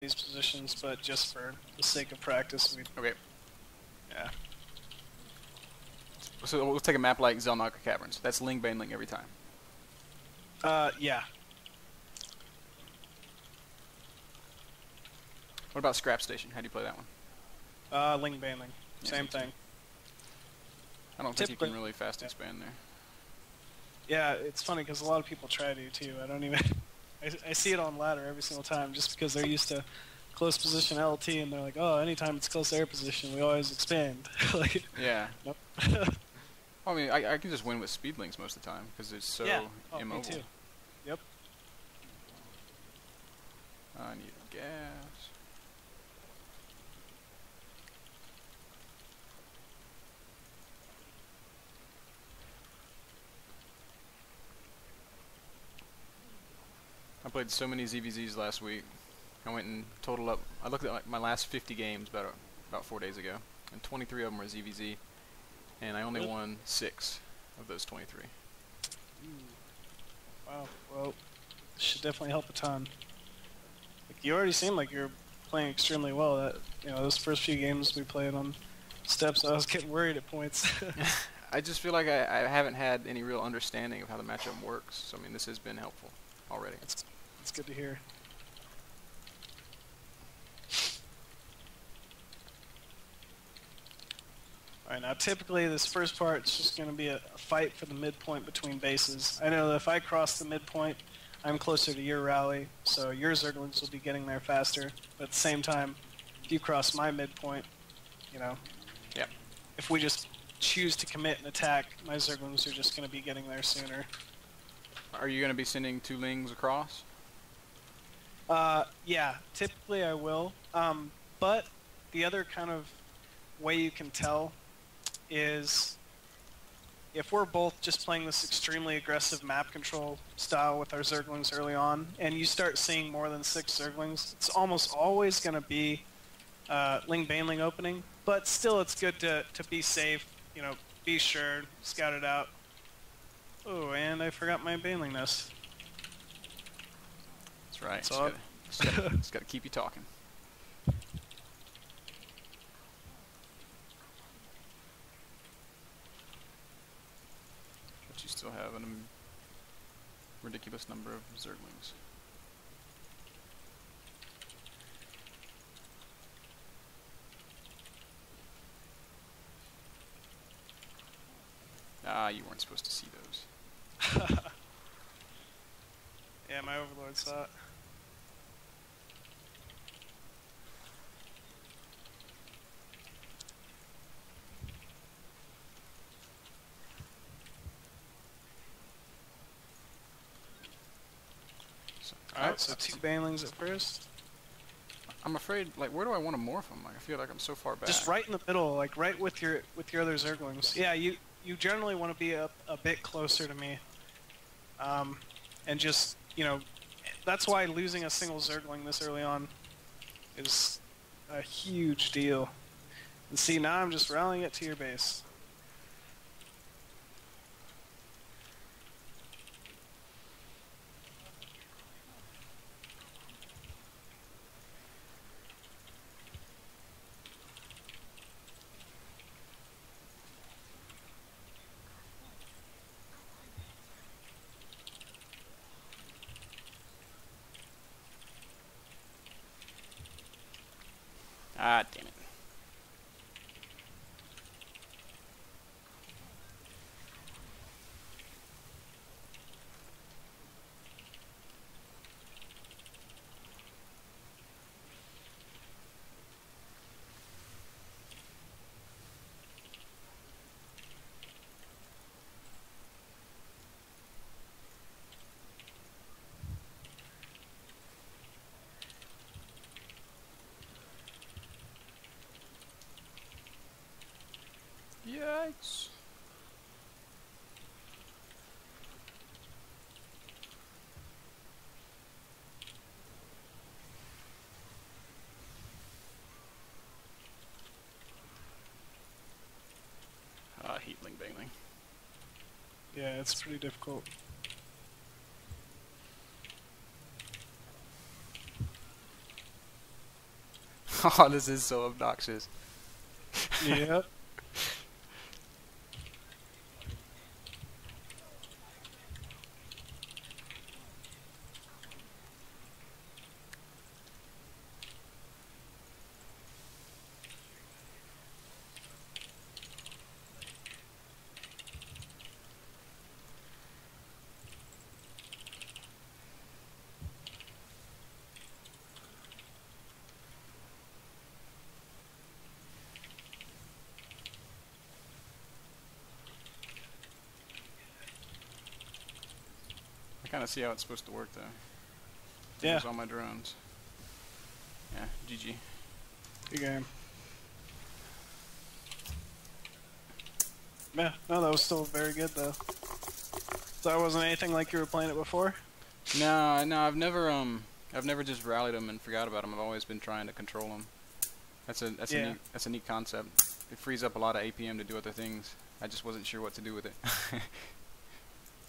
these positions, but just for the sake of practice, we. Okay. Yeah. So we'll take a map like Zelnaga Caverns. That's Ling Baneling every time. Yeah. What about Scrap Station? How do you play that one? Ling Baneling. Yeah, Same thing. I don't think you can really fast expand there. Yeah, it's funny because a lot of people try to too. I don't even. I see it on ladder every single time just because they're used to close position LT and they're like, oh, anytime it's close air position, we always expand. Like, yeah. Nope. Well, I mean, I can just win with Speedlings most of the time because it's so immobile. Me too. Yep. I need gas. I played so many ZvZs last week. I went and totaled up. I looked at like my last 50 games about 4 days ago, and 23 of them were ZvZ, and I only won 6 of those 23. Wow. Well, this should definitely help a ton. Like, you already seem like you're playing extremely well. That those first few games we played on steps, I was getting worried at points. I just feel like I haven't had any real understanding of how the matchup works. So I mean, this has been helpful already. It's good to hear. Alright, now typically this first part is just going to be a fight for the midpoint between bases. I know that if I cross the midpoint, I'm closer to your rally, so your Zerglings will be getting there faster. But at the same time, if you cross my midpoint, Yep. if we just choose to commit an attack, my Zerglings are just going to be getting there sooner. Are you going to be sending 2 Lings across? Yeah, typically I will. But the other kind of way you can tell is if we're both just playing this extremely aggressive map control style with our Zerglings early on, and you start seeing more than 6 Zerglings, it's almost always going to be Ling Baneling opening, but still it's good to be safe, be sure, scout it out. Oh, and I forgot my Baneling nest. That's right. So Just got to keep you talking. But you still have a ridiculous number of Zerglings. Ah, you weren't supposed to see those. Yeah, my Overlord saw it. Alright, so 2 Banelings at first. I'm afraid, like, where do I want to morph them? Like, I feel like I'm so far back. Just right in the middle, like right with your other Zerglings. Yeah, you generally want to be a bit closer to me. And just, that's why losing a single Zergling this early on is a huge deal. And see, now I'm just rallying it to your base. Ah, damn it. Yikes. I hate Ling Baneling. Yeah, it's pretty difficult. Oh, this is so obnoxious. Yep. I kind of see how it's supposed to work, though. Yeah. There's all my drones. Yeah, GG. Good game. Yeah, no, that was still very good though. So that wasn't anything like you were playing it before? No, no, I've never just rallied them and forgot about them. I've always been trying to control them. That's a neat concept. It frees up a lot of APM to do other things. I just wasn't sure what to do with it.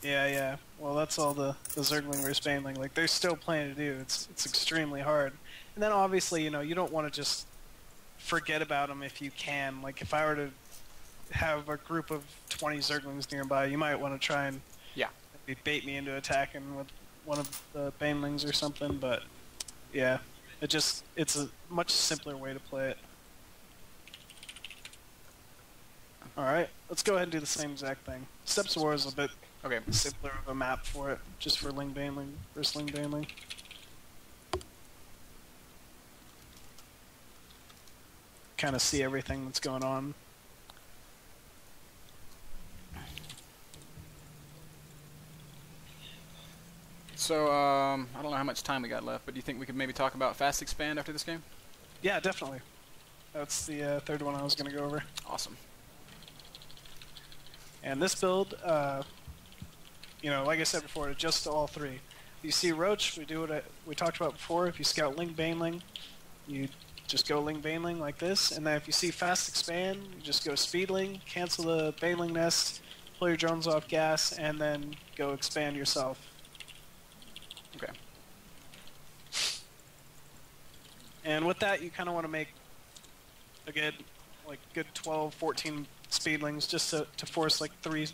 Yeah. Well, that's all the Zergling versus Baneling. Like, there's still plenty to do. It's extremely hard. And then obviously, you know, you don't want to just forget about them if you can. Like, if I were to have a group of 20 Zerglings nearby, you might want to try and maybe bait me into attacking with one of the Banelings or something. But yeah, it's a much simpler way to play it. Alright, let's go ahead and do the same exact thing. Steps of War is a bit simpler of a map for it, just for Ling Baneling versus Ling Baneling. Kind of see everything that's going on. So, I don't know how much time we got left, but do you think we could maybe talk about Fast Expand after this game? Yeah, definitely. That's the third one I was going to go over. Awesome. And this build, you know, like I said before, adjusts to all three. You see Roach, we do what we talked about before. If you scout Ling Baneling, you just go Ling Baneling like this. And then if you see Fast Expand, you just go Speedling, cancel the Baneling nest, pull your drones off gas, and then go expand yourself. Okay. And with that, you kind of want to make a good 12, 14 Speedlings just to force like three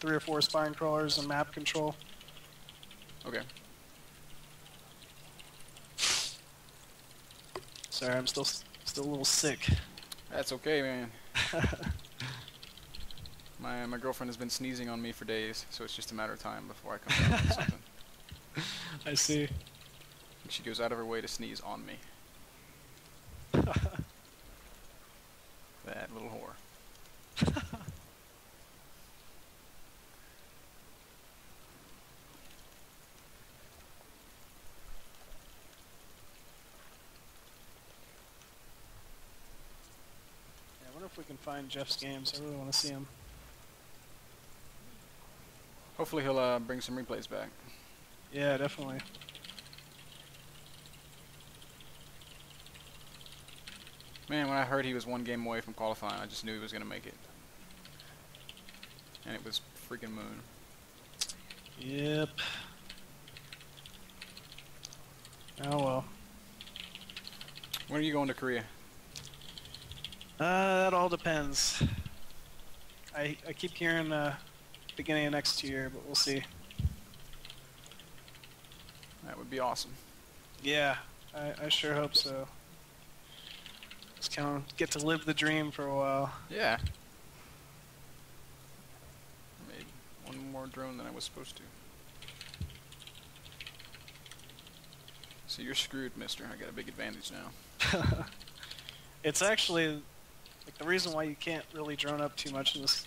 or four spine crawlers and map control. Okay. Sorry, I'm still a little sick. That's okay, man. My girlfriend has been sneezing on me for days, so it's just a matter of time before I come down with something. I see. She goes out of her way to sneeze on me. That little whore. I wonder if we can find Jeff's games. I really want to see him. Hopefully he'll bring some replays back. Yeah, definitely. Man, when I heard he was one game away from qualifying, I just knew he was going to make it. And it was freaking Moon. Yep. Oh well. When are you going to Korea? That all depends. I keep hearing beginning of next year, but we'll see. That would be awesome. Yeah, I sure hope so. Just kind of get to live the dream for a while. Yeah. I made one more drone than I was supposed to. So you're screwed, mister. I got a big advantage now. It's actually like the reason why you can't really drone up too much in this,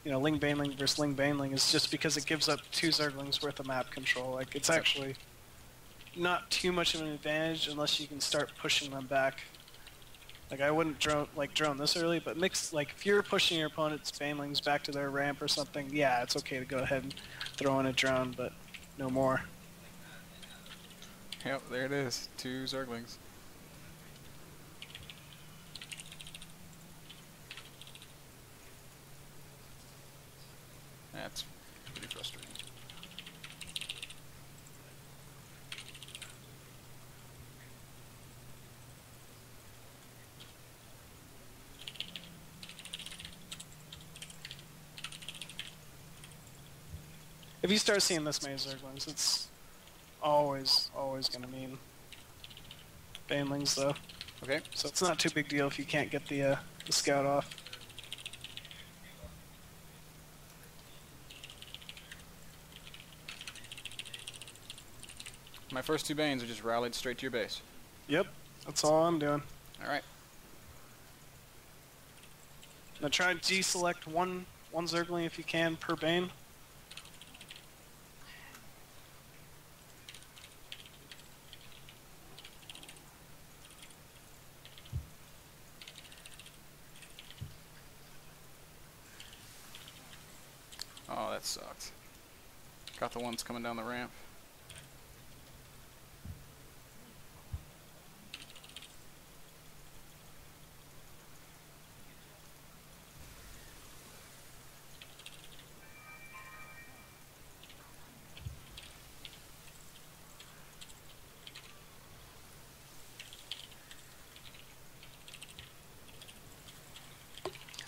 you know, Ling Baneling versus Ling Baneling is just because it gives up 2 Zerglings worth of map control. Like, it's actually not too much of an advantage unless you can start pushing them back. Like, I wouldn't drone this early, but if you're pushing your opponent's Banelings back to their ramp or something, yeah, it's okay to go ahead and throw in a drone, but no more. Yep, there it is. 2 Zerglings. That's pretty frustrating. If you start seeing this many Zerglings, it's always going to mean Banelings, though. Okay. So it's not too big deal if you can't get the scout off. My first 2 Banes are just rallied straight to your base. Yep, that's all I'm doing. Alright. Now try and deselect one Zergling if you can per Bane. Oh, that sucked. Got the ones coming down the ramp.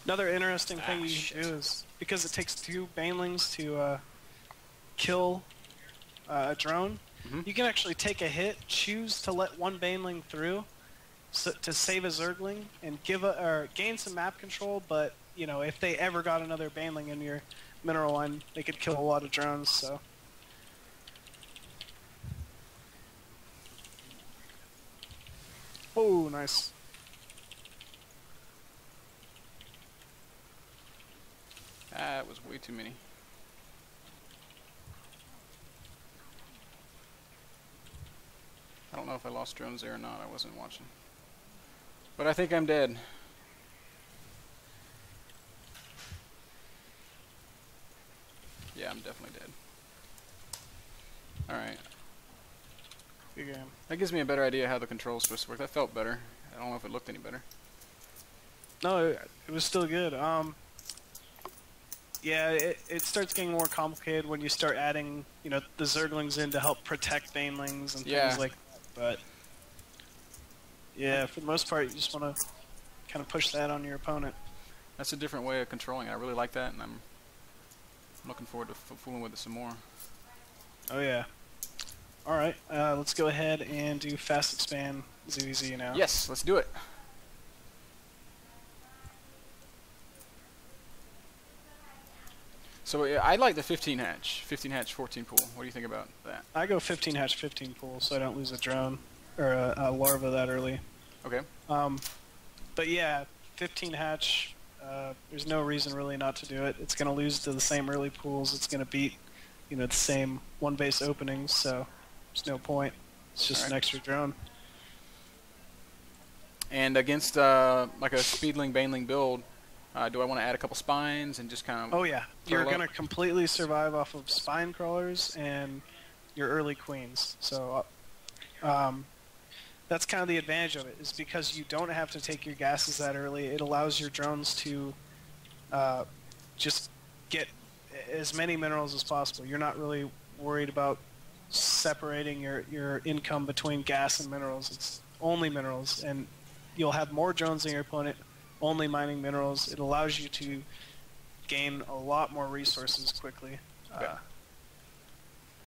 Another interesting thing you can do is, because it takes 2 Banelings to kill a drone, you can actually take a hit, choose to let 1 Baneling through to save a Zergling, and gain some map control, but, you know, if they ever got another Baneling in your mineral line, they could kill a lot of drones, so... Oh, nice. That was way too many. I don't know if I lost drones there or not. I wasn't watching. But I think I'm dead. Yeah, I'm definitely dead. Alright. Good game. That gives me a better idea how the control's supposed to work. That felt better. I don't know if it looked any better. No, it was still good. Yeah, it starts getting more complicated when you start adding, you know, the Zerglings in to help protect Banelings and things like that. But yeah, for the most part, you just want to kind of push that on your opponent. That's a different way of controlling it. I really like that, and I'm looking forward to fooling with it some more. Oh yeah. All right, let's go ahead and do fast expand ZvZ now. Yes, let's do it. So yeah, I like the 15 hatch, 14 pool. What do you think about that? I go 15 hatch, 15 pool, so I don't lose a drone or a larva that early. Okay. But yeah, 15 hatch. There's no reason really not to do it. It's going to lose to the same early pools. It's going to beat, you know, the same 1 base openings. So there's no point. It's just an extra drone. And against like a Speedling, Baneling build, do I want to add a couple spines and just kind of... Oh yeah, you're going to completely survive off of spine crawlers and your early queens. So that's kind of the advantage of it, is because you don't have to take your gases that early. It allows your drones to just get as many minerals as possible. You're not really worried about separating your income between gas and minerals. It's only minerals, and you'll have more drones than your opponent only mining minerals. It allows you to gain a lot more resources quickly. Okay.